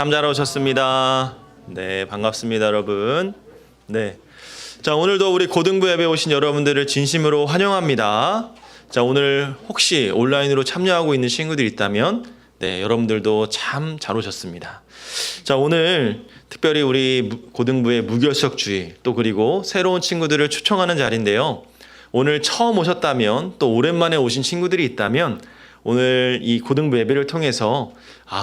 참 잘 오셨습니다. 네, 반갑습니다, 여러분. 네. 자, 오늘도 우리 고등부 예배 오신 여러분들을 진심으로 환영합니다. 자, 오늘 혹시 온라인으로 참여하고 있는 친구들이 있다면, 네, 여러분들도 참 잘 오셨습니다. 자, 오늘 특별히 우리 고등부의 무결석 주일, 또 그리고 새로운 친구들을 초청하는 자리인데요. 오늘 처음 오셨다면, 또 오랜만에 오신 친구들이 있다면, 오늘 이 고등부 예배를 통해서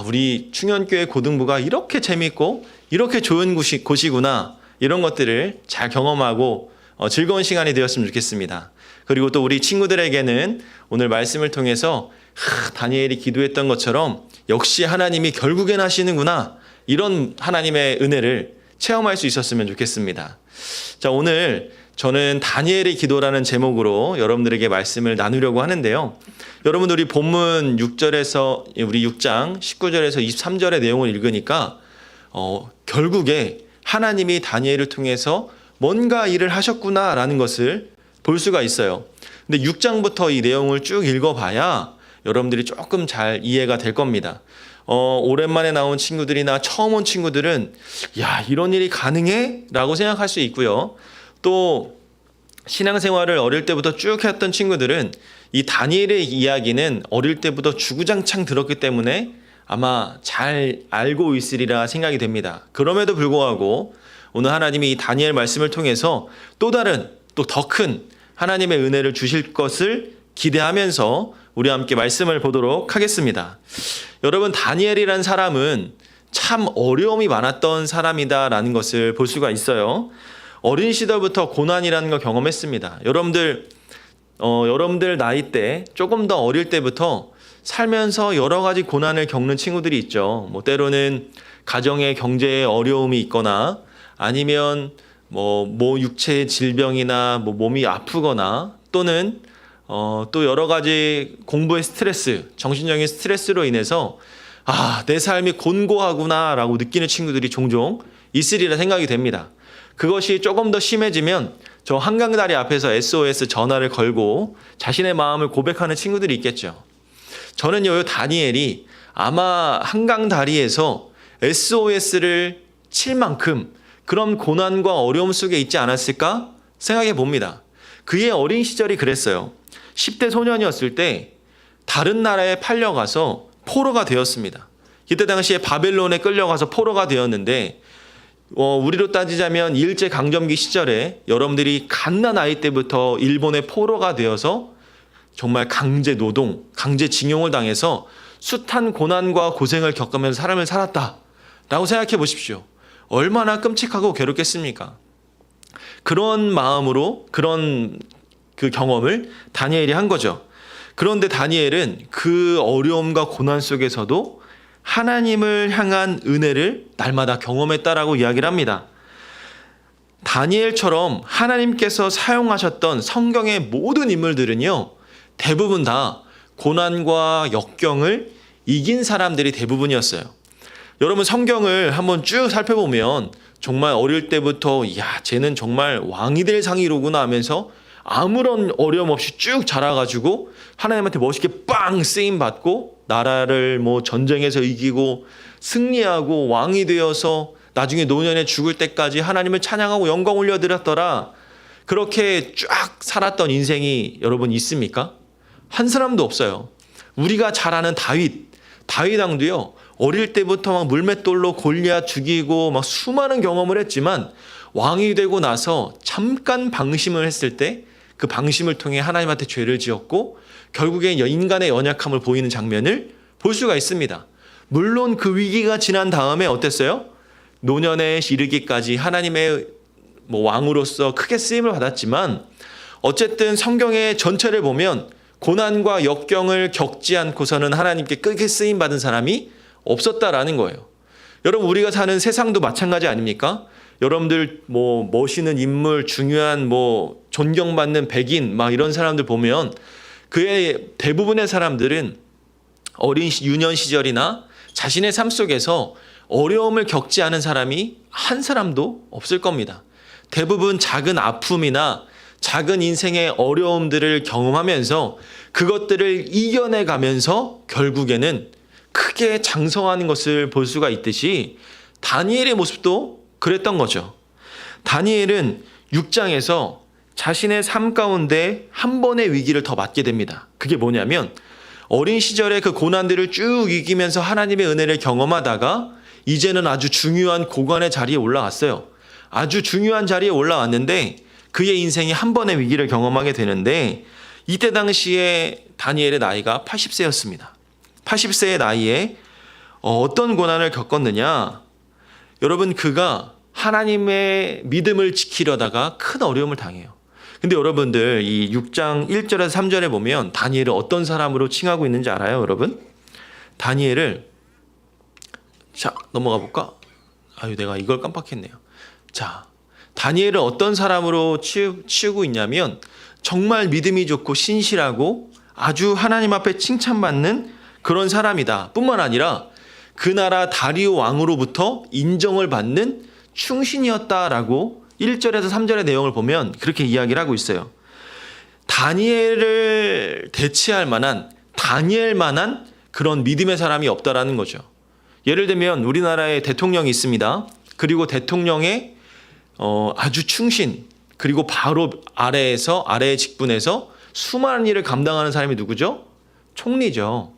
우리 충현교회 고등부가 이렇게 재밌고 이렇게 좋은 곳이구나, 이런 것들을 잘 경험하고 즐거운 시간이 되었으면 좋겠습니다. 그리고 또 우리 친구들에게는 오늘 말씀을 통해서 다니엘이 기도했던 것처럼 역시 하나님이 결국엔 하시는구나, 이런 하나님의 은혜를 체험할 수 있었으면 좋겠습니다. 자, 오늘 저는 다니엘의 기도라는 제목으로 여러분들에게 말씀을 나누려고 하는데요. 여러분, 우리 본문 6절에서 우리 6장 19절에서 23절의 내용을 읽으니까 결국에 하나님이 다니엘을 통해서 뭔가 일을 하셨구나라는 것을 볼 수가 있어요. 근데 6장부터 이 내용을 쭉 읽어봐야 여러분들이 조금 잘 이해가 될 겁니다. 오랜만에 나온 친구들이나 처음 온 친구들은 야, 이런 일이 가능해? 라고 생각할 수 있고요. 또 신앙생활을 어릴 때부터 쭉 했던 친구들은 이 다니엘의 이야기는 어릴 때부터 주구장창 들었기 때문에 아마 잘 알고 있으리라 생각이 됩니다. 그럼에도 불구하고 오늘 하나님이 이 다니엘 말씀을 통해서 또 다른, 또 더 큰 하나님의 은혜를 주실 것을 기대하면서 우리 함께 말씀을 보도록 하겠습니다. 여러분, 다니엘이란 사람은 참 어려움이 많았던 사람이다라는 것을 볼 수가 있어요. 어린 시절부터 고난이라는 걸 경험했습니다. 여러분들 나이 때 조금 더 어릴 때부터 살면서 여러 가지 고난을 겪는 친구들이 있죠. 때로는 가정의 경제에 어려움이 있거나 아니면 육체의 질병이나 몸이 아프거나 또는 또 여러 가지 공부의 스트레스, 정신적인 스트레스로 인해서 내 삶이 곤고하구나라고 느끼는 친구들이 종종 있으리라 생각이 됩니다. 그것이 조금 더 심해지면 저 한강다리 앞에서 SOS 전화를 걸고 자신의 마음을 고백하는 친구들이 있겠죠. 저는요, 다니엘이 아마 한강다리에서 SOS를 칠 만큼 그런 고난과 어려움 속에 있지 않았을까 생각해 봅니다. 그의 어린 시절이 그랬어요. 10대 소년이었을 때 다른 나라에 팔려가서 포로가 되었습니다. 이때 당시에 바벨론에 끌려가서 포로가 되었는데 우리로 따지자면 일제강점기 시절에 여러분들이 갓난 아이 때부터 일본의 포로가 되어서 정말 강제 노동, 강제징용을 당해서 숱한 고난과 고생을 겪으면서 삶을 살았다라고 생각해 보십시오. 얼마나 끔찍하고 괴롭겠습니까? 그런 마음으로 그런 그 경험을 다니엘이 한 거죠. 그런데 다니엘은 그 어려움과 고난 속에서도 하나님을 향한 은혜를 날마다 경험했다라고 이야기를 합니다. 다니엘처럼 하나님께서 사용하셨던 성경의 모든 인물들은요, 대부분 다 고난과 역경을 이긴 사람들이 대부분이었어요. 여러분, 성경을 한번 쭉 살펴보면 정말 어릴 때부터 쟤는 정말 왕이 될 상이로구나 하면서 아무런 어려움 없이 쭉 자라가지고 하나님한테 멋있게 빵 쓰임받고 나라를 전쟁에서 이기고 승리하고 왕이 되어서 나중에 노년에 죽을 때까지 하나님을 찬양하고 영광 올려드렸더라, 그렇게 쫙 살았던 인생이 여러분 있습니까? 한 사람도 없어요. 우리가 잘 아는 다윗 왕도요, 어릴 때부터 막 물맷돌로 골리앗 죽이고 막 수많은 경험을 했지만 왕이 되고 나서 잠깐 방심을 했을 때 그 방심을 통해 하나님한테 죄를 지었고 결국에 인간의 연약함을 보이는 장면을 볼 수가 있습니다. 물론 그 위기가 지난 다음에 어땠어요? 노년에 이르기까지 하나님의 왕으로서 크게 쓰임을 받았지만 어쨌든 성경의 전체를 보면 고난과 역경을 겪지 않고서는 하나님께 크게 쓰임 받은 사람이 없었다라는 거예요. 여러분, 우리가 사는 세상도 마찬가지 아닙니까? 여러분들 멋있는 인물, 중요한 존경받는 백인 이런 사람들 보면 그의 대부분의 사람들은 어린 유년 시절이나 자신의 삶 속에서 어려움을 겪지 않은 사람이 한 사람도 없을 겁니다. 대부분 작은 아픔이나 작은 인생의 어려움들을 경험하면서 그것들을 이겨내가면서 결국에는 크게 장성하는 것을 볼 수가 있듯이 다니엘의 모습도 그랬던 거죠. 다니엘은 6장에서 자신의 삶 가운데 한 번의 위기를 더 맞게 됩니다. 그게 뭐냐면 어린 시절에 그 고난들을 쭉 이기면서 하나님의 은혜를 경험하다가 이제는 아주 중요한 고관의 자리에 올라갔어요. 아주 중요한 자리에 올라왔는데 그의 인생이 한 번의 위기를 경험하게 되는데 이때 당시에 다니엘의 나이가 80세였습니다. 80세의 나이에 어떤 고난을 겪었느냐? 여러분, 그가 하나님의 믿음을 지키려다가 큰 어려움을 당해요. 근데 여러분들 이 6장 1절에서 3절에 보면 다니엘을 어떤 사람으로 칭하고 있는지 알아요, 여러분? 다니엘을 자, 넘어가 볼까? 아유, 내가 이걸 깜빡했네요. 자, 다니엘을 어떤 사람으로 치우고 있냐면 정말 믿음이 좋고 신실하고 아주 하나님 앞에 칭찬받는 그런 사람이다. 뿐만 아니라 그 나라 다리오 왕으로부터 인정을 받는 충신이었다라고 1절에서 3절의 내용을 보면 그렇게 이야기를 하고 있어요. 다니엘을 대체할 만한 다니엘만한 그런 믿음의 사람이 없다라는 거죠. 예를 들면 우리나라에 대통령이 있습니다. 그리고 대통령의 아주 충신, 그리고 바로 아래의 직분에서 수많은 일을 감당하는 사람이 누구죠? 총리죠.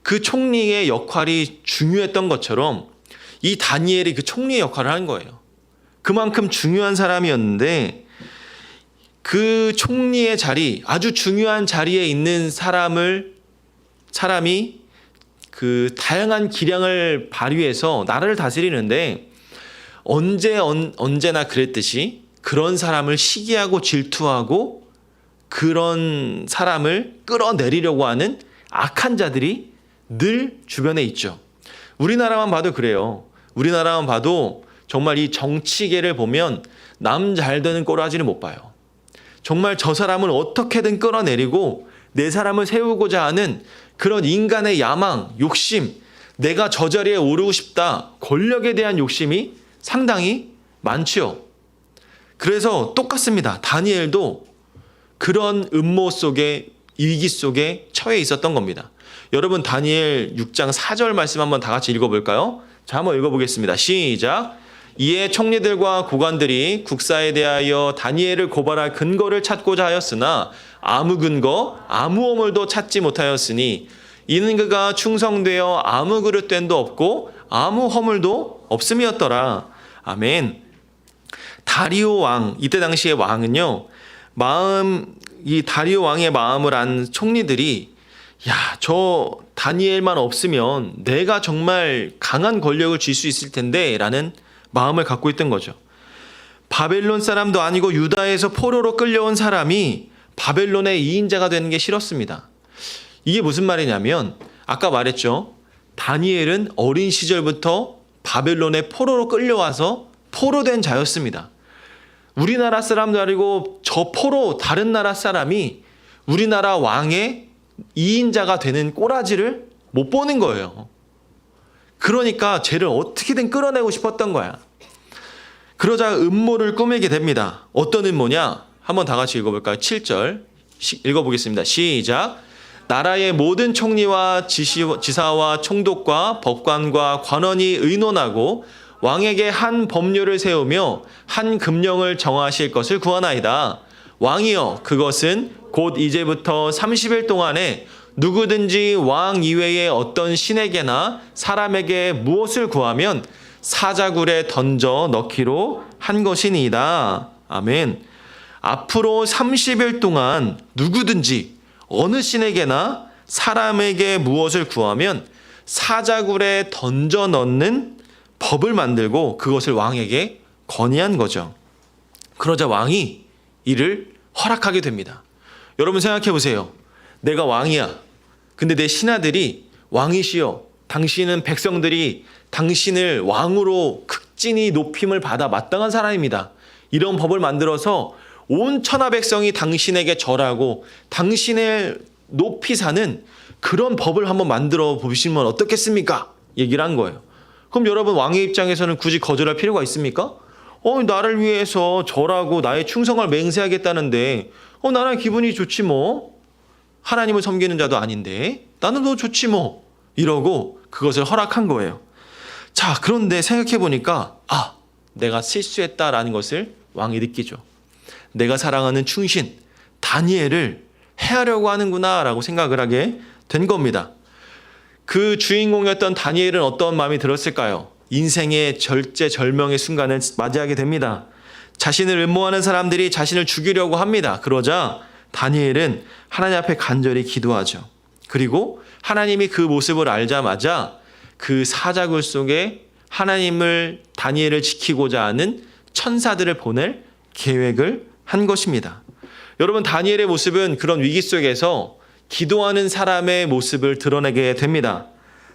그 총리의 역할이 중요했던 것처럼 이 다니엘이 그 총리의 역할을 하는 거예요. 그만큼 중요한 사람이었는데 그 총리의 자리, 아주 중요한 자리에 있는 사람이 그 다양한 기량을 발휘해서 나라를 다스리는데 언제나 그랬듯이 그런 사람을 시기하고 질투하고 그런 사람을 끌어내리려고 하는 악한 자들이 늘 주변에 있죠. 우리나라만 봐도 그래요. 우리나라만 봐도 정말 이 정치계를 보면 남 잘 되는 꼬라지를 못 봐요. 정말 저 사람을 어떻게든 끌어내리고 내 사람을 세우고자 하는 그런 인간의 야망, 욕심, 내가 저 자리에 오르고 싶다, 권력에 대한 욕심이 상당히 많죠. 그래서 똑같습니다. 다니엘도 그런 음모 속에, 위기 속에 처해 있었던 겁니다. 여러분, 다니엘 6장 4절 말씀 한번 다 같이 읽어볼까요? 자, 한번 읽어보겠습니다. 시작. 이에 총리들과 고관들이 국사에 대하여 다니엘을 고발할 근거를 찾고자 하였으나 아무 근거, 아무 허물도 찾지 못하였으니 이는 그가 충성되어 아무 그릇됨도 없고 아무 허물도 없음이었더라. 아멘. 다리오 왕, 이때 당시의 왕은요, 이 다리오 왕의 마음을 안 총리들이 야, 저 다니엘만 없으면 내가 정말 강한 권력을 쥘 수 있을 텐데 라는 마음을 갖고 있던 거죠. 바벨론 사람도 아니고 유다에서 포로로 끌려온 사람이 바벨론의 2인자가 되는 게 싫었습니다. 이게 무슨 말이냐면 아까 말했죠. 다니엘은 어린 시절부터 바벨론의 포로로 끌려와서 포로된 자였습니다. 우리나라 사람도 아니고 저 포로 다른 나라 사람이 우리나라 왕의 2인자가 되는 꼬라지를 못 보는 거예요. 그러니까 쟤를 어떻게든 끌어내고 싶었던 거야. 그러자 음모를 꾸미게 됩니다. 어떤 음모냐? 한번 다 같이 읽어볼까요? 7절 읽어보겠습니다. 시작. 나라의 모든 총리와 지사와 총독과 법관과 관원이 의논하고 왕에게 한 법률을 세우며 한 금령을 정하실 것을 구하나이다. 왕이여, 그것은 곧 이제부터 30일 동안에 누구든지 왕 이외의 어떤 신에게나 사람에게 무엇을 구하면 사자굴에 던져 넣기로 한 것이니이다. 아멘. 앞으로 30일 동안 누구든지 어느 신에게나 사람에게 무엇을 구하면 사자굴에 던져 넣는 법을 만들고 그것을 왕에게 건의한 거죠. 그러자 왕이 이를 허락하게 됩니다. 여러분 생각해 보세요. 내가 왕이야. 근데 내 신하들이 왕이시여, 당신은 백성들이 당신을 왕으로 극진히 높임을 받아 마땅한 사람입니다. 이런 법을 만들어서 온 천하 백성이 당신에게 절하고 당신을 높이 사는 그런 법을 한번 만들어 보시면 어떻겠습니까? 얘기를 한 거예요. 그럼 여러분 왕의 입장에서는 굳이 거절할 필요가 있습니까? 나를 위해서 절하고 나의 충성을 맹세하겠다는데 나는 기분이 좋지 뭐. 하나님을 섬기는 자도 아닌데 나는 더 좋지 뭐. 이러고 그것을 허락한 거예요. 자, 그런데 생각해 보니까 내가 실수했다라는 것을 왕이 느끼죠. 내가 사랑하는 충신 다니엘을 해하려고 하는구나라고 생각을 하게 된 겁니다. 그 주인공이었던 다니엘은 어떤 마음이 들었을까요? 인생의 절제절명의 순간을 맞이하게 됩니다. 자신을 음모하는 사람들이 자신을 죽이려고 합니다. 그러자 다니엘은 하나님 앞에 간절히 기도하죠. 그리고 하나님이 그 모습을 알자마자 그 사자굴 속에 하나님을 다니엘을 지키고자 하는 천사들을 보낼 계획을 한 것입니다. 여러분, 다니엘의 모습은 그런 위기 속에서 기도하는 사람의 모습을 드러내게 됩니다.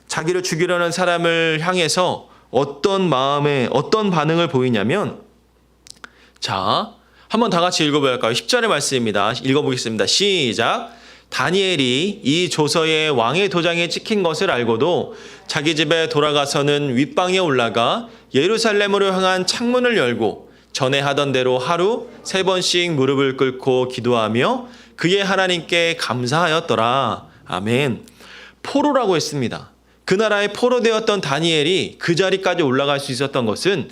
자기를 죽이려는 사람을 향해서 어떤 마음에 어떤 반응을 보이냐면, 자, 한번 다 같이 읽어볼까요? 10절의 말씀입니다. 읽어보겠습니다. 시작. 다니엘이 이 조서에 왕의 도장에 찍힌 것을 알고도 자기 집에 돌아가서는 윗방에 올라가 예루살렘으로 향한 창문을 열고 전에 하던 대로 하루 3번씩 무릎을 꿇고 기도하며 그의 하나님께 감사하였더라. 아멘. 포로라고 했습니다. 그 나라의 포로되었던 다니엘이 그 자리까지 올라갈 수 있었던 것은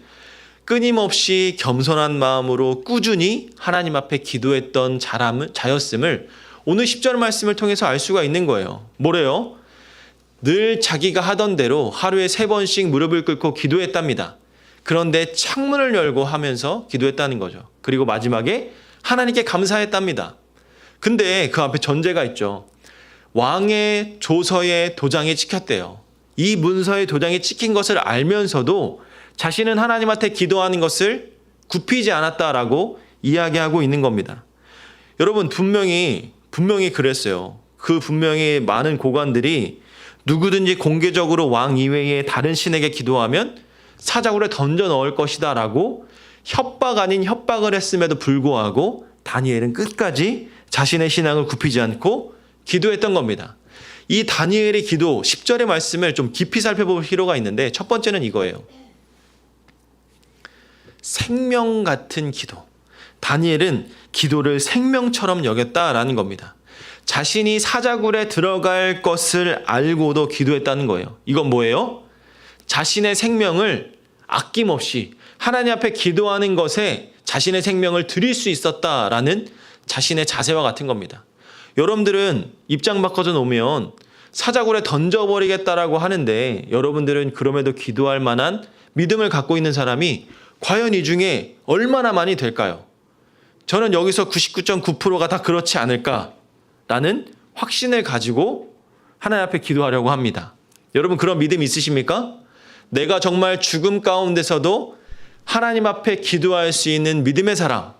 끊임없이 겸손한 마음으로 꾸준히 하나님 앞에 기도했던 자였음을 오늘 10절 말씀을 통해서 알 수가 있는 거예요. 뭐래요? 늘 자기가 하던 대로 하루에 3번씩 무릎을 꿇고 기도했답니다. 그런데 창문을 열고 하면서 기도했다는 거죠. 그리고 마지막에 하나님께 감사했답니다. 근데 그 앞에 전제가 있죠. 왕의 조서에 도장이 찍혔대요. 이 문서에 도장이 찍힌 것을 알면서도 자신은 하나님한테 기도하는 것을 굽히지 않았다라고 이야기하고 있는 겁니다. 여러분, 분명히 그랬어요. 그 분명히 많은 고관들이 누구든지 공개적으로 왕 이외의 다른 신에게 기도하면 사자굴에 던져 넣을 것이다 라고 협박 아닌 협박을 했음에도 불구하고 다니엘은 끝까지 자신의 신앙을 굽히지 않고 기도했던 겁니다. 이 다니엘의 기도 10절의 말씀을 좀 깊이 살펴볼 필요가 있는데, 첫 번째는 이거예요. 생명 같은 기도. 다니엘은 기도를 생명처럼 여겼다라는 겁니다. 자신이 사자굴에 들어갈 것을 알고도 기도했다는 거예요. 이건 뭐예요? 자신의 생명을 아낌없이 하나님 앞에 기도하는 것에 자신의 생명을 드릴 수 있었다라는 자신의 자세와 같은 겁니다. 여러분들은 입장 바꿔서 놓으면 사자굴에 던져버리겠다라고 하는데, 여러분들은 그럼에도 기도할 만한 믿음을 갖고 있는 사람이 과연 이 중에 얼마나 많이 될까요? 저는 여기서 99.9%가 다 그렇지 않을까라는 확신을 가지고 하나님 앞에 기도하려고 합니다. 여러분, 그런 믿음 있으십니까? 내가 정말 죽음 가운데서도 하나님 앞에 기도할 수 있는 믿음의 사람,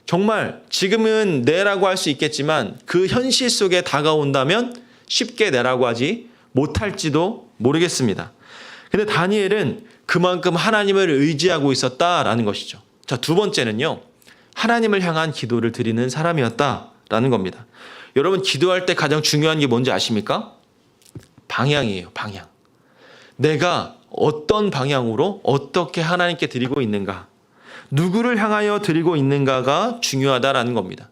정말 지금은 내라고 할 수 있겠지만 그 현실 속에 다가온다면 쉽게 내라고 하지 못할지도 모르겠습니다. 근데 다니엘은 그만큼 하나님을 의지하고 있었다라는 것이죠. 자, 두 번째는요, 하나님을 향한 기도를 드리는 사람이었다라는 겁니다. 여러분, 기도할 때 가장 중요한 게 뭔지 아십니까? 방향이에요. 방향. 내가 어떤 방향으로 어떻게 하나님께 드리고 있는가, 누구를 향하여 드리고 있는가가 중요하다라는 겁니다.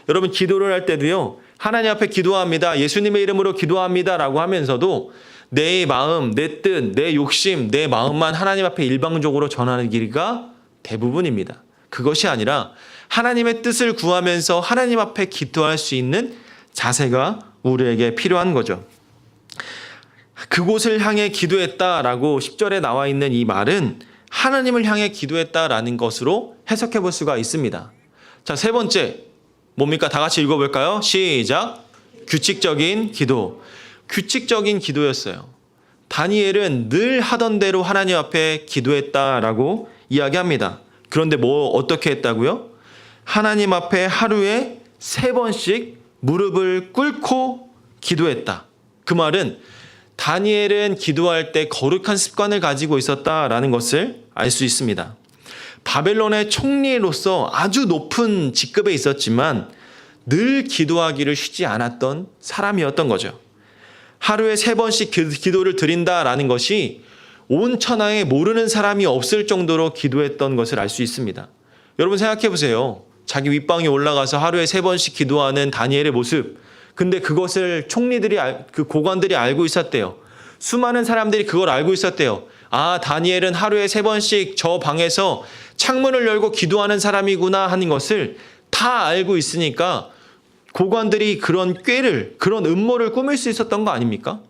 여러분, 기도를 할 때도요, 하나님 앞에 기도합니다, 예수님의 이름으로 기도합니다라고 하면서도 내 마음, 내 뜻, 내 욕심, 내 마음만 하나님 앞에 일방적으로 전하는 길이가 대부분입니다. 그것이 아니라 하나님의 뜻을 구하면서 하나님 앞에 기도할 수 있는 자세가 우리에게 필요한 거죠. 그곳을 향해 기도했다라고 10절에 나와 있는 이 말은 하나님을 향해 기도했다라는 것으로 해석해 볼 수가 있습니다. 자, 세 번째 뭡니까? 다 같이 읽어볼까요? 시작. 규칙적인 기도. 규칙적인 기도였어요. 다니엘은 늘 하던 대로 하나님 앞에 기도했다라고 이야기합니다. 그런데 어떻게 했다고요? 하나님 앞에 하루에 3번씩 무릎을 꿇고 기도했다. 그 말은 다니엘은 기도할 때 거룩한 습관을 가지고 있었다라는 것을 알 수 있습니다. 바벨론의 총리로서 아주 높은 직급에 있었지만 늘 기도하기를 쉬지 않았던 사람이었던 거죠. 하루에 3번씩 기도를 드린다라는 것이 온 천하에 모르는 사람이 없을 정도로 기도했던 것을 알 수 있습니다. 여러분, 생각해 보세요. 자기 윗방에 올라가서 하루에 3번씩 기도하는 다니엘의 모습. 근데 그것을 총리들이, 그 고관들이 알고 있었대요. 수많은 사람들이 그걸 알고 있었대요. 아, 다니엘은 하루에 3번씩 저 방에서 창문을 열고 기도하는 사람이구나 하는 것을 다 알고 있으니까 고관들이 그런 꾀를, 그런 음모를 꾸밀 수 있었던 거 아닙니까?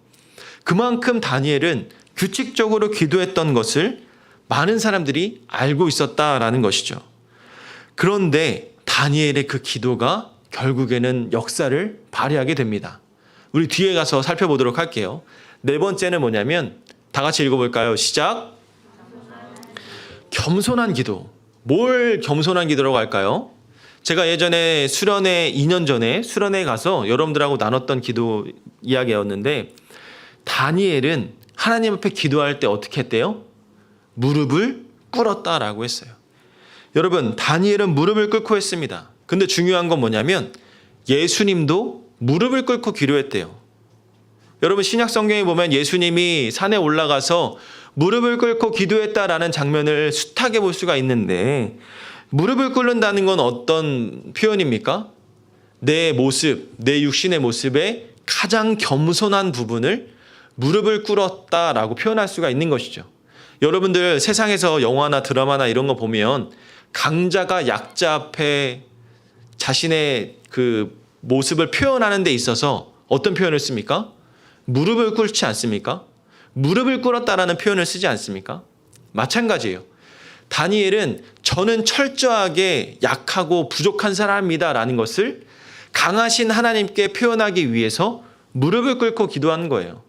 그만큼 다니엘은 규칙적으로 기도했던 것을 많은 사람들이 알고 있었다라는 것이죠. 그런데 다니엘의 그 기도가 결국에는 역사를 발휘하게 됩니다. 우리 뒤에 가서 살펴보도록 할게요. 4번째는 뭐냐면 다 같이 읽어볼까요? 시작. 겸손한 기도. 뭘 겸손한 기도라고 할까요? 제가 예전에 수련회 2년 전에 수련회에 가서 여러분들하고 나눴던 기도 이야기였는데 다니엘은 하나님 앞에 기도할 때 어떻게 했대요? 무릎을 꿇었다라고 했어요. 여러분, 다니엘은 무릎을 꿇고 했습니다. 근데 중요한 건 뭐냐면 예수님도 무릎을 꿇고 기도했대요. 여러분, 신약 성경에 보면 예수님이 산에 올라가서 무릎을 꿇고 기도했다라는 장면을 숱하게 볼 수가 있는데 무릎을 꿇는다는 건 어떤 표현입니까? 내 모습, 내 육신의 모습의 가장 겸손한 부분을 무릎을 꿇었다라고 표현할 수가 있는 것이죠. 여러분들 세상에서 영화나 드라마나 이런 거 보면 강자가 약자 앞에 자신의 그 모습을 표현하는 데 있어서 어떤 표현을 씁니까? 무릎을 꿇지 않습니까? 무릎을 꿇었다라는 표현을 쓰지 않습니까? 마찬가지예요. 다니엘은 저는 철저하게 약하고 부족한 사람이다라는 것을 강하신 하나님께 표현하기 위해서 무릎을 꿇고 기도하는 거예요.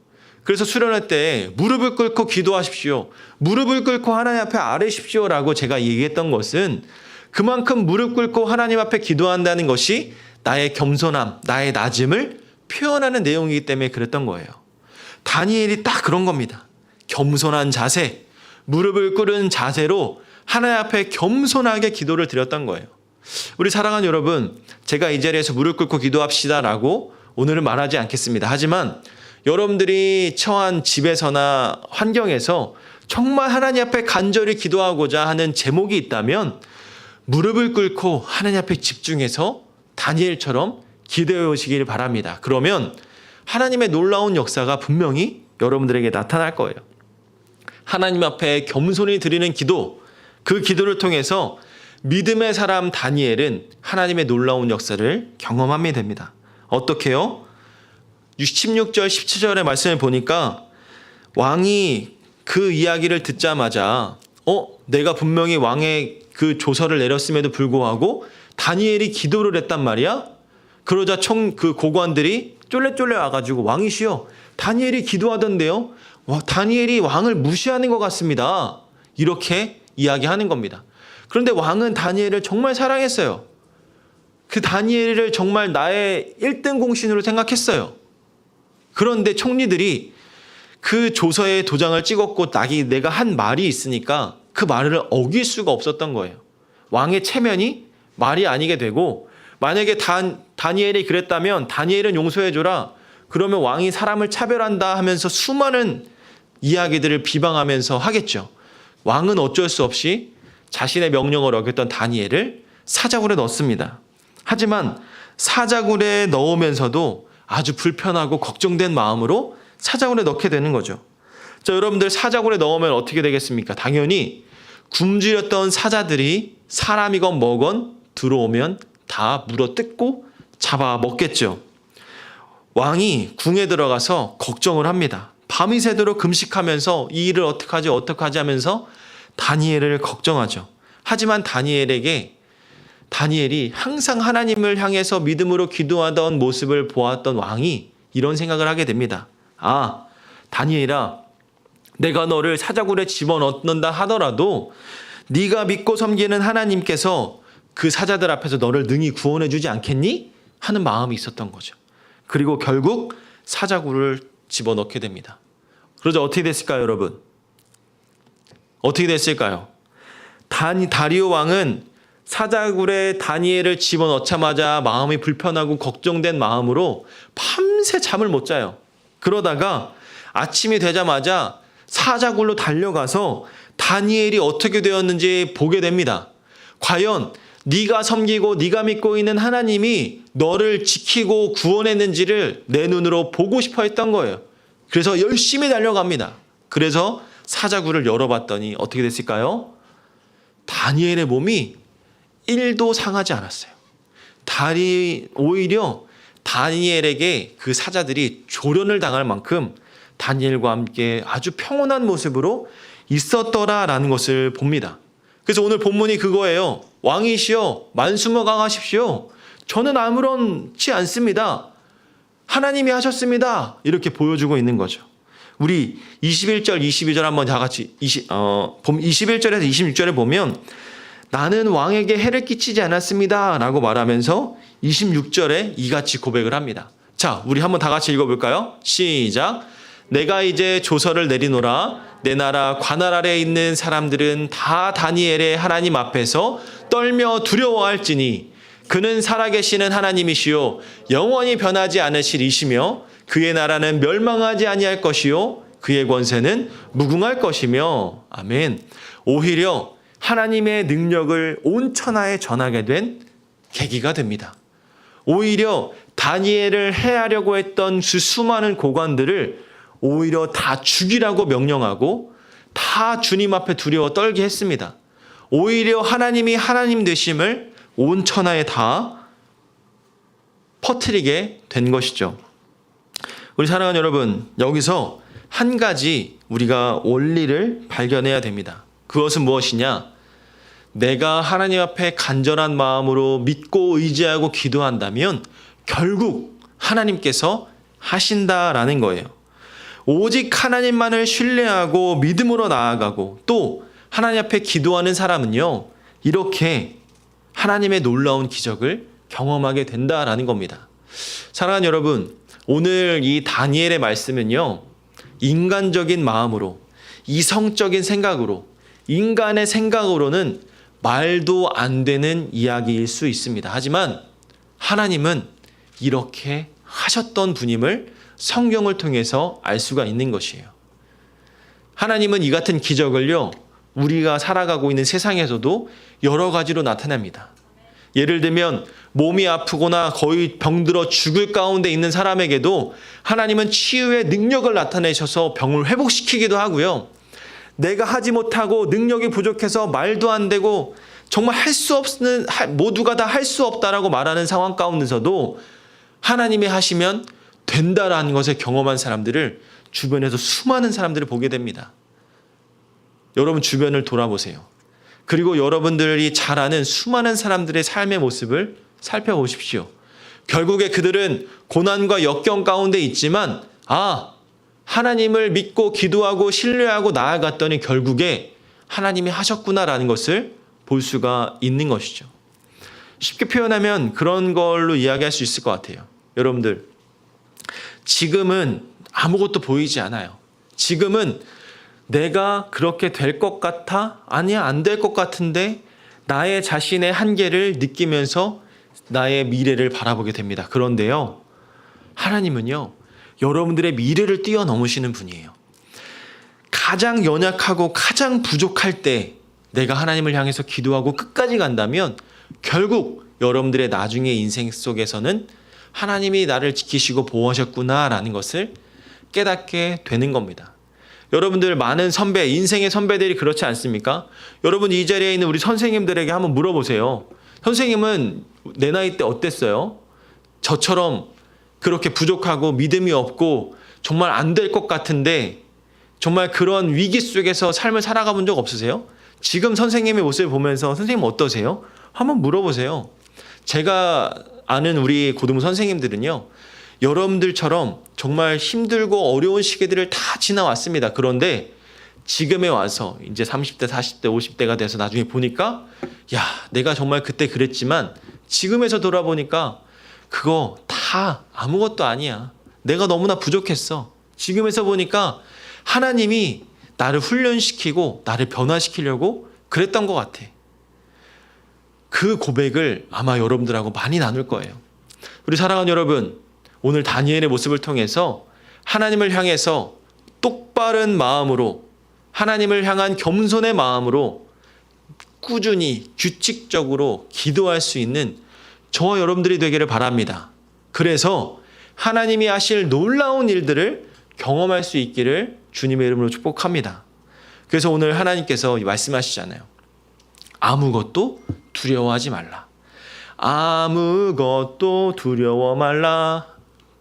그래서 수련회 때 무릎을 꿇고 기도하십시오. 무릎을 꿇고 하나님 앞에 아뢰십시오라고 제가 얘기했던 것은 그만큼 무릎 꿇고 하나님 앞에 기도한다는 것이 나의 겸손함, 나의 낮음을 표현하는 내용이기 때문에 그랬던 거예요. 다니엘이 딱 그런 겁니다. 겸손한 자세, 무릎을 꿇은 자세로 하나님 앞에 겸손하게 기도를 드렸던 거예요. 우리 사랑하는 여러분, 제가 이 자리에서 무릎 꿇고 기도합시다라고 오늘은 말하지 않겠습니다. 하지만 여러분들이 처한 집에서나 환경에서 정말 하나님 앞에 간절히 기도하고자 하는 제목이 있다면 무릎을 꿇고 하나님 앞에 집중해서 다니엘처럼 기도해 오시길 바랍니다. 그러면 하나님의 놀라운 역사가 분명히 여러분들에게 나타날 거예요. 하나님 앞에 겸손히 드리는 기도, 그 기도를 통해서 믿음의 사람 다니엘은 하나님의 놀라운 역사를 경험하게 됩니다. 어떻게요? 16절, 17절의 말씀을 보니까 왕이 그 이야기를 듣자마자 내가 분명히 왕의 그 조서를 내렸음에도 불구하고 다니엘이 기도를 했단 말이야? 그러자 그 고관들이 쫄래쫄래 와가지고 왕이시여, 다니엘이 기도하던데요? 다니엘이 왕을 무시하는 것 같습니다. 이렇게 이야기하는 겁니다. 그런데 왕은 다니엘을 정말 사랑했어요. 그 다니엘을 정말 나의 1등 공신으로 생각했어요. 그런데 총리들이 그 조서에 도장을 찍었고 내가 한 말이 있으니까 그 말을 어길 수가 없었던 거예요. 왕의 체면이 말이 아니게 되고 만약에 다니엘이 그랬다면 다니엘은 용서해줘라. 그러면 왕이 사람을 차별한다 하면서 수많은 이야기들을 비방하면서 하겠죠. 왕은 어쩔 수 없이 자신의 명령을 어겼던 다니엘을 사자굴에 넣습니다. 하지만 사자굴에 넣으면서도 아주 불편하고 걱정된 마음으로 사자굴에 넣게 되는 거죠. 자, 여러분들 사자굴에 넣으면 어떻게 되겠습니까? 당연히 굶주렸던 사자들이 사람이건 뭐건 들어오면 다 물어뜯고 잡아먹겠죠. 왕이 궁에 들어가서 걱정을 합니다. 밤이 새도록 금식하면서 이 일을 어떡하지 하면서 다니엘을 걱정하죠. 하지만 다니엘이 항상 하나님을 향해서 믿음으로 기도하던 모습을 보았던 왕이 이런 생각을 하게 됩니다. 아, 다니엘아, 내가 너를 사자굴에 집어넣는다 하더라도 네가 믿고 섬기는 하나님께서 그 사자들 앞에서 너를 능히 구원해 주지 않겠니? 하는 마음이 있었던 거죠. 그리고 결국 사자굴을 집어넣게 됩니다. 그러자 어떻게 됐을까요, 여러분? 어떻게 됐을까요? 다리오 왕은 사자굴에 다니엘을 집어넣자마자 마음이 불편하고 걱정된 마음으로 밤새 잠을 못 자요. 그러다가 아침이 되자마자 사자굴로 달려가서 다니엘이 어떻게 되었는지 보게 됩니다. 과연 네가 섬기고 네가 믿고 있는 하나님이 너를 지키고 구원했는지를 내 눈으로 보고 싶어 했던 거예요. 그래서 열심히 달려갑니다. 그래서 사자굴을 열어봤더니 어떻게 됐을까요? 다니엘의 몸이 1도 상하지 않았어요. 오히려 다니엘에게 그 사자들이 조련을 당할 만큼 다니엘과 함께 아주 평온한 모습으로 있었더라라는 것을 봅니다. 그래서 오늘 본문이 그거예요. 왕이시여 만수무강하십시오. 저는 아무렇지 않습니다. 하나님이 하셨습니다. 이렇게 보여주고 있는 거죠. 우리 21절, 22절 한번 다 같이 21절에서 26절에 보면 나는 왕에게 해를 끼치지 않았습니다. 라고 말하면서 26절에 이같이 고백을 합니다. 자, 우리 한번 다 같이 읽어볼까요? 시작. 내가 이제 조서를 내리노라. 내 나라 관할 아래에 있는 사람들은 다 다니엘의 하나님 앞에서 떨며 두려워할지니 그는 살아계시는 하나님이시요 영원히 변하지 않으실 이시며 그의 나라는 멸망하지 아니할 것이요 그의 권세는 무궁할 것이며. 아멘. 오히려 하나님의 능력을 온 천하에 전하게 된 계기가 됩니다. 오히려 다니엘을 해하려고 했던 그 수많은 고관들을 오히려 다 죽이라고 명령하고 다 주님 앞에 두려워 떨게 했습니다. 오히려 하나님이 하나님 되심을 온 천하에 다 퍼뜨리게 된 것이죠. 우리 사랑하는 여러분, 여기서 한 가지 우리가 원리를 발견해야 됩니다. 그것은 무엇이냐? 내가 하나님 앞에 간절한 마음으로 믿고 의지하고 기도한다면 결국 하나님께서 하신다라는 거예요. 오직 하나님만을 신뢰하고 믿음으로 나아가고 또 하나님 앞에 기도하는 사람은요, 이렇게 하나님의 놀라운 기적을 경험하게 된다라는 겁니다. 사랑하는 여러분, 오늘 이 다니엘의 말씀은요, 인간적인 마음으로, 이성적인 생각으로, 인간의 생각으로는 말도 안 되는 이야기일 수 있습니다. 하지만 하나님은 이렇게 하셨던 분임을 성경을 통해서 알 수가 있는 것이에요. 하나님은 이 같은 기적을요, 우리가 살아가고 있는 세상에서도 여러 가지로 나타납니다. 예를 들면 몸이 아프거나 거의 병들어 죽을 가운데 있는 사람에게도 하나님은 치유의 능력을 나타내셔서 병을 회복시키기도 하고요. 내가 하지 못하고 능력이 부족해서 말도 안 되고 정말 할 수 없는, 모두가 다 할 수 없다라고 말하는 상황 가운데서도 하나님이 하시면 된다라는 것을 경험한 사람들을 주변에서 수많은 사람들을 보게 됩니다. 여러분 주변을 돌아보세요. 그리고 여러분들이 잘 아는 수많은 사람들의 삶의 모습을 살펴보십시오. 결국에 그들은 고난과 역경 가운데 있지만 하나님을 믿고 기도하고 신뢰하고 나아갔더니 결국에 하나님이 하셨구나라는 것을 볼 수가 있는 것이죠. 쉽게 표현하면 그런 걸로 이야기할 수 있을 것 같아요. 여러분들, 지금은 아무것도 보이지 않아요. 지금은 내가 그렇게 될 것 같아? 아니야, 안 될 것 같은데 나의 자신의 한계를 느끼면서 나의 미래를 바라보게 됩니다. 그런데요, 하나님은요, 여러분들의 미래를 뛰어넘으시는 분이에요. 가장 연약하고 가장 부족할 때 내가 하나님을 향해서 기도하고 끝까지 간다면 결국 여러분들의 나중의 인생 속에서는 하나님이 나를 지키시고 보호하셨구나라는 것을 깨닫게 되는 겁니다. 여러분들 많은 선배, 인생의 선배들이 그렇지 않습니까? 여러분 이 자리에 있는 우리 선생님들에게 한번 물어보세요. 선생님은 내 나이 때 어땠어요? 저처럼 그렇게 부족하고 믿음이 없고 정말 안 될 것 같은데 정말 그런 위기 속에서 삶을 살아가 본 적 없으세요? 지금 선생님의 모습을 보면서 선생님 어떠세요? 한번 물어보세요. 제가 아는 우리 고등부 선생님들은요, 여러분들처럼 정말 힘들고 어려운 시기들을 다 지나왔습니다. 그런데 지금에 와서 이제 30대, 40대, 50대가 돼서 나중에 보니까 내가 정말 그때 그랬지만 지금에서 돌아보니까 그거 다 아무것도 아니야. 내가 너무나 부족했어. 지금에서 보니까 하나님이 나를 훈련시키고 나를 변화시키려고 그랬던 것 같아. 그 고백을 아마 여러분들하고 많이 나눌 거예요. 우리 사랑하는 여러분, 오늘 다니엘의 모습을 통해서 하나님을 향해서 똑바른 마음으로, 하나님을 향한 겸손의 마음으로 꾸준히 규칙적으로 기도할 수 있는 저와 여러분들이 되기를 바랍니다. 그래서 하나님이 하실 놀라운 일들을 경험할 수 있기를 주님의 이름으로 축복합니다. 그래서 오늘 하나님께서 말씀하시잖아요. 아무것도 두려워하지 말라. 아무것도 두려워 말라.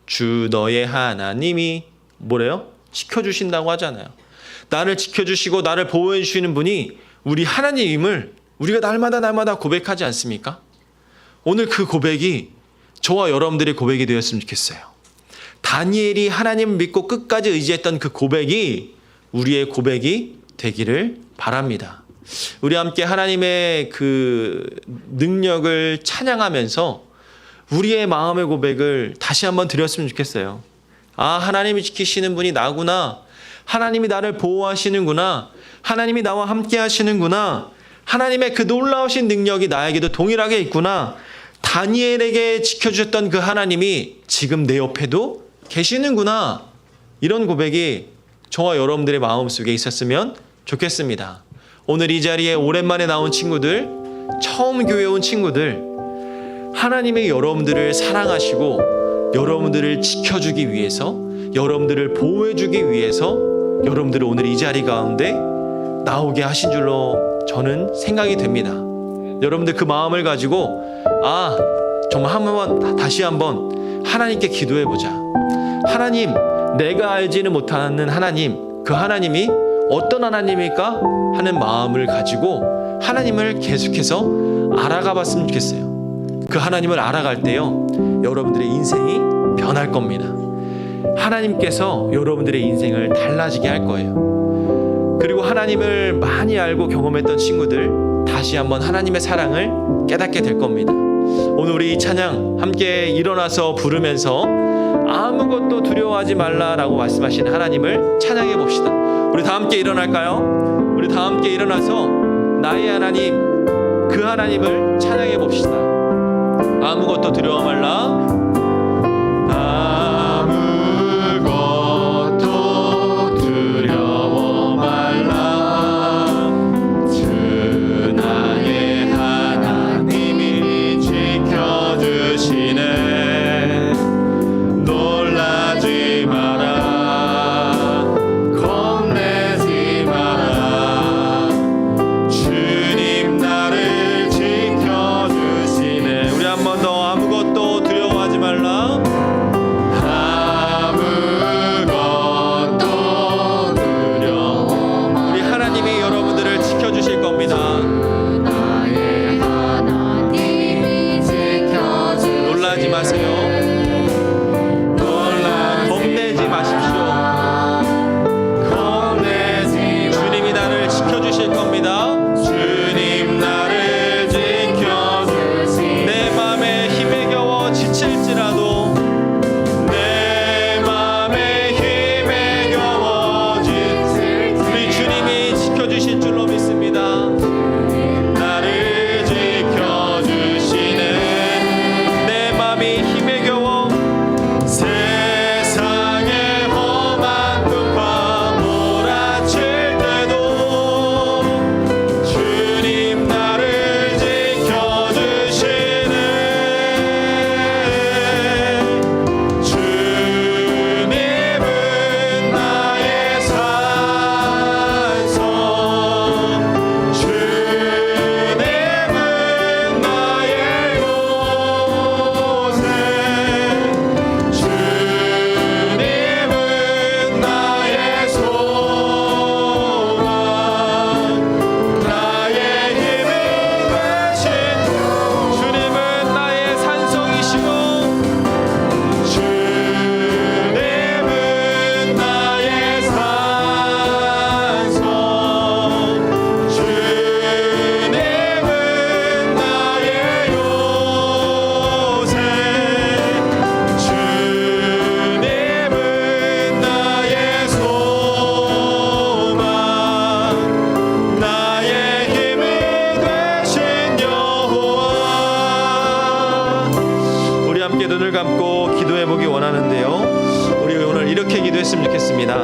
주 너의 하나님이 뭐래요? 지켜주신다고 하잖아요. 나를 지켜주시고 나를 보호해 주시는 분이 우리 하나님임을 우리가 날마다 고백하지 않습니까? 오늘 그 고백이 저와 여러분들의 고백이 되었으면 좋겠어요. 다니엘이 하나님을 믿고 끝까지 의지했던 그 고백이 우리의 고백이 되기를 바랍니다. 우리 함께 하나님의 그 능력을 찬양하면서 우리의 마음의 고백을 다시 한번 드렸으면 좋겠어요. 아, 하나님이 지키시는 분이 나구나. 하나님이 나를 보호하시는구나. 하나님이 나와 함께 하시는구나. 하나님의 그 놀라우신 능력이 나에게도 동일하게 있구나. 다니엘에게 지켜주셨던 그 하나님이 지금 내 옆에도 계시는구나. 이런 고백이 저와 여러분들의 마음속에 있었으면 좋겠습니다. 오늘 이 자리에 오랜만에 나온 친구들, 처음 교회 온 친구들, 하나님의 여러분들을 사랑하시고 여러분들을 지켜주기 위해서, 여러분들을 보호해주기 위해서 여러분들을 오늘 이 자리 가운데 나오게 하신 줄로 저는 생각이 됩니다. 여러분들 그 마음을 가지고 정말 다시 한번 하나님께 기도해보자. 하나님, 내가 알지는 못하는 하나님, 그 하나님이 어떤 하나님일까 하는 마음을 가지고 하나님을 계속해서 알아가 봤으면 좋겠어요. 그 하나님을 알아갈 때요, 여러분들의 인생이 변할 겁니다. 하나님께서 여러분들의 인생을 달라지게 할 거예요. 그리고 하나님을 많이 알고 경험했던 친구들, 다시 한번 하나님의 사랑을 깨닫게 될 겁니다. 오늘 우리 이 찬양 함께 일어나서 부르면서 아무것도 두려워하지 말라라고 말씀하시는 하나님을 찬양해 봅시다. 우리 다 함께 일어날까요? 우리 다 함께 일어나서 나의 하나님, 그 하나님을 찬양해 봅시다. 아무것도 두려워 말라. 아무것도 두려워 말라. 주 나의 하나님이 지켜주시네. 놀라지 마라. 겁내지 마라. 주님 나를 지켜주시네. 우리 한 번 더 아무것도 두려워하지 말라. 아무것도 두려워 말라. 우리 하나님이 여러분들을 지켜주실 겁니다. 나의 하나님이 지켜주시네. 놀라지 마세요. 겁내지 마십시오. 주님이 나를 지켜주실 겁니다. 주님 나를 지켜주시네. 내 맘에 힘에 겨워 지칠지라도, 내 맘에 힘에 겨워 우리 주님이 지켜주실 줄로 믿습니다. 나를 지켜주시네. 내 맘이 힘에 겨워 세상의 험한 눈과 몰아칠 때도 주님 나를 지켜주시네. 주님은 나의 산성, 주님은 나의 요새, 주님은 나의 소망, 나의 힘이 되신 주님은 나의 산성이시고, 주님은 나의 산성, 주님은 나의 요새, 주님은 나의 소망, 나의 힘이 되신 여호와. 우리 함께 눈을 감고 기도해 보기 원하는데요, 우리 오늘 이렇게 기도했으면 좋겠습니다.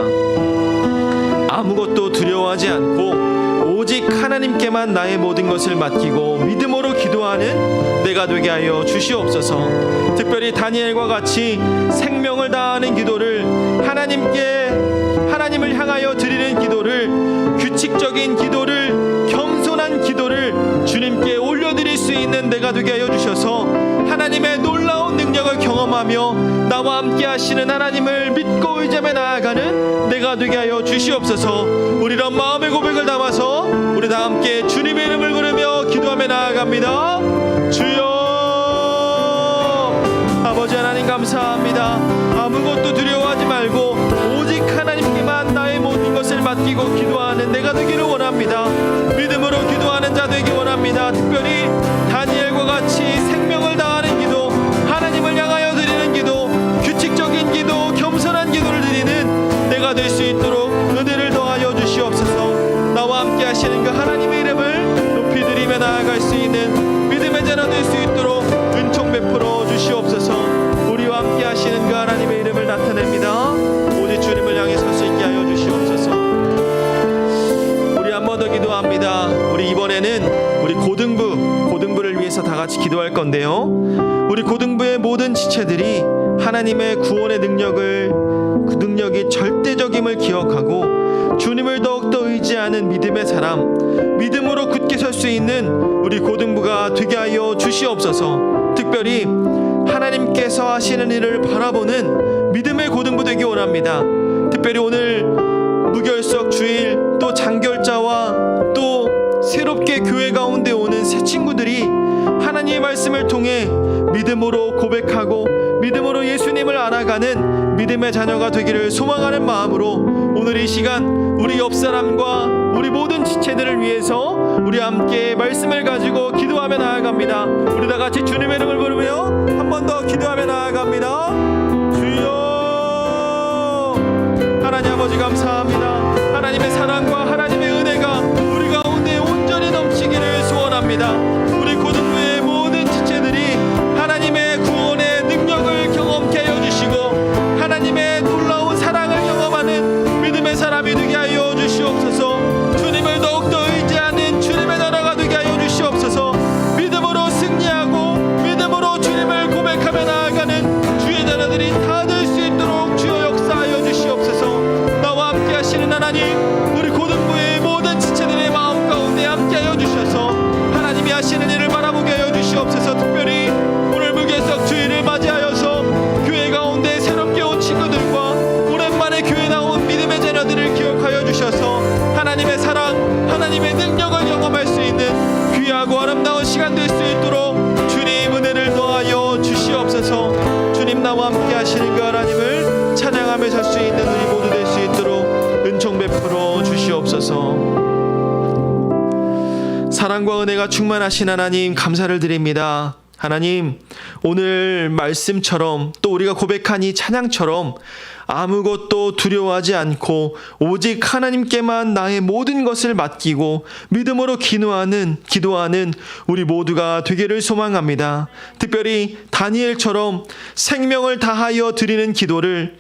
아무것도 두려워하지 않고 오직 하나님께만 나의 모든 것을 맡기고 믿음으로 기도하는 기도하는 내가 되게 하여 주시옵소서. 특별히 다니엘과 같이 생명을 다하는 기도를 하나님을 향하여 드리는 기도를, 규칙적인 기도를, 겸손한 기도를 주님께 올려드릴 수 있는 내가 되게 하여 주셔서 하나님의 놀라운 능력을 경험하며 나와 함께 하시는 하나님을 믿고 의지하며 나아가는 내가 되게 하여 주시옵소서. 우리 이런 마음의 고백을 담아서 우리 다 함께 주님의 이름을 부르며 기도하며 나아갑니다. 주여, 아버지 하나님 감사합니다. 아무것도 두려워하지 말고 오직 하나님께만 나의 모든 것을 맡기고 기도하는 내가 되기를 원합니다. 믿음으로 기도하는 자 되기 원합니다. 특별히 다니엘과 같이 생명을 다하는 기도, 하나님을 향하여 드리는 기도, 규칙적인 기도, 겸손한 기도를 드리는 내가 될 수 있도록 은혜를 더하여 주시옵소서. 나와 함께 하시는 그 하나님의 이름을 높이 드리며 나아갈 수 있는 믿음의 자녀 될 수 있도록 은총 베풀어 주시옵소서. 우리와 함께 하시는 그 하나님의 이름을 나타냅니다. 오직 주님을 향해 설 수 있게 하여 주시옵소서. 우리 한 번 더 기도합니다. 우리 이번에는 우리 고등부를 위해서 다 같이 기도할 건데요, 우리 고등부의 모든 지체들이 하나님의 구원의 그 능력이 절대적임을 기억하고 주님을 더욱더 의지하는 믿음의 사람, 믿음으로 굳게 설 수 있는 우리 고등부가 되게 하여 주시옵소서. 특별히 하나님께서 하시는 일을 바라보는 믿음의 고등부 되기 원합니다. 특별히 오늘 무결석 주일, 또 장결자와 또 새롭게 교회 가운데 오는 새 친구들이 하나님의 말씀을 통해 믿음으로 고백하고 믿음으로 예수님을 알아가는 믿음의 자녀가 되기를 소망하는 마음으로 오늘 이 시간 우리 옆 사람과 우리 모든 지체들을 위해서 우리 함께 말씀을 가지고 기도하며 나아갑니다. 우리 다 같이 주님의 이름을 부르며 한 번 더 기도하며 나아갑니다. 주여, 하나님 아버지 감사합니다. 하나님의 사랑과 하나님의 은혜가 우리 가운데 온전히 넘치기를 소원합니다. 우리 고등부의 모든 지체들이 하나님의 구원의 능력을 경험케 하여 주시고 하나님의 놀라운 사랑을 경험하는 믿음의 사람이 되게 하여 주시옵소서. 주님을 더욱더 의지하는 주님의 나라가 되게 하여 주시옵소서. 믿음으로 승리하고 믿음으로 주님을 고백하며 나아가는 주의 자녀들이 다 될 수 있도록 주여 역사하여 주시옵소서. 나와 함께 하시는 하나님, 우리 고등부의 모든 지체들의 마음 가운데 함께 하여 주셔서 하나님이 하시는 일을 바라보게 하여 주시옵소서. 특별히 오늘 무결석 주일을 맞이하여서 교회 가운데 새롭게 온 친구들과 오랜만에 교회 나온 믿음의 자녀들을 기억하여 주셔서 하나님의 사랑, 하나님의 능력을 경험할 수 있는 귀하고 아름다운 시간 될 수 있도록 주님 은혜를 더하여 주시옵소서. 주님 나와 함께 하시는 그 하나님을 찬양하며 살 수 있는 우리 모두 될 수 있도록 은총 베풀어 주시옵소서. 사랑과 은혜가 충만하신 하나님 감사를 드립니다. 하나님, 오늘 말씀처럼 또 우리가 고백한 이 찬양처럼 아무것도 두려워하지 않고 오직 하나님께만 나의 모든 것을 맡기고 믿음으로 기도하는 우리 모두가 되기를 소망합니다. 특별히 다니엘처럼 생명을 다하여 드리는 기도를,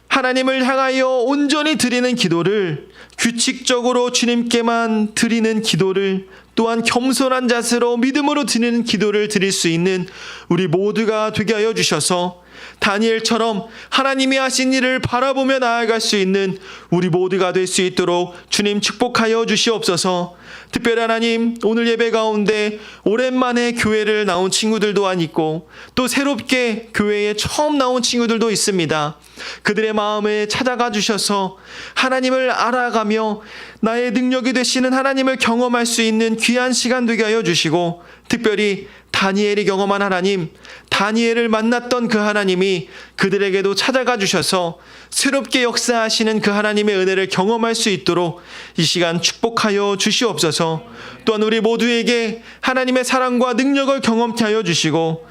하나님을 향하여 온전히 드리는 기도를, 규칙적으로 주님께만 드리는 기도를, 또한 겸손한 자세로 믿음으로 드리는 기도를 드릴 수 있는 우리 모두가 되게 하여 주셔서 다니엘처럼 하나님이 하신 일을 바라보며 나아갈 수 있는 우리 모두가 될 수 있도록 주님 축복하여 주시옵소서. 특별히 하나님, 오늘 예배 가운데 오랜만에 교회를 나온 친구들 또한 있고 또 새롭게 교회에 처음 나온 친구들도 있습니다. 그들의 마음에 찾아가 주셔서 하나님을 알아가며 나의 능력이 되시는 하나님을 경험할 수 있는 귀한 시간 되게 하여 주시고, 특별히 다니엘이 경험한 하나님, 다니엘을 만났던 그 하나님이 그들에게도 찾아가 주셔서 새롭게 역사하시는 그 하나님의 은혜를 경험할 수 있도록 이 시간 축복하여 주시옵소서. 또한 우리 모두에게 하나님의 사랑과 능력을 경험케 하여 주시고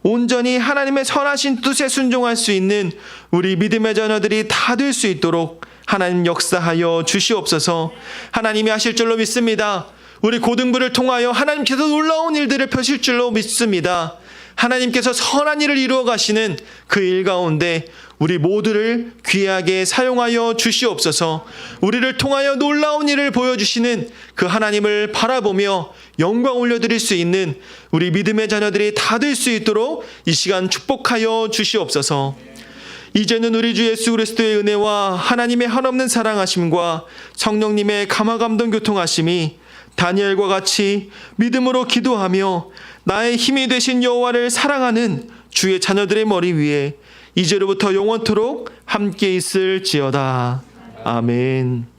온전히 하나님의 선하신 뜻에 순종할 수 있는 우리 믿음의 자녀들이 다 될 수 있도록 하나님 역사하여 주시옵소서. 하나님이 하실 줄로 믿습니다. 우리 고등부를 통하여 하나님께서 놀라운 일들을 펴실 줄로 믿습니다. 하나님께서 선한 일을 이루어 가시는 그 일 가운데 우리 모두를 귀하게 사용하여 주시옵소서. 우리를 통하여 놀라운 일을 보여주시는 그 하나님을 바라보며 영광 올려드릴 수 있는 우리 믿음의 자녀들이 다 될 수 있도록 이 시간 축복하여 주시옵소서. 이제는 우리 주 예수 그리스도의 은혜와 하나님의 한없는 사랑하심과 성령님의 감화감동 교통하심이 다니엘과 같이 믿음으로 기도하며 나의 힘이 되신 여호와를 사랑하는 주의 자녀들의 머리 위에 이제로부터 영원토록 함께 있을지어다. 아멘.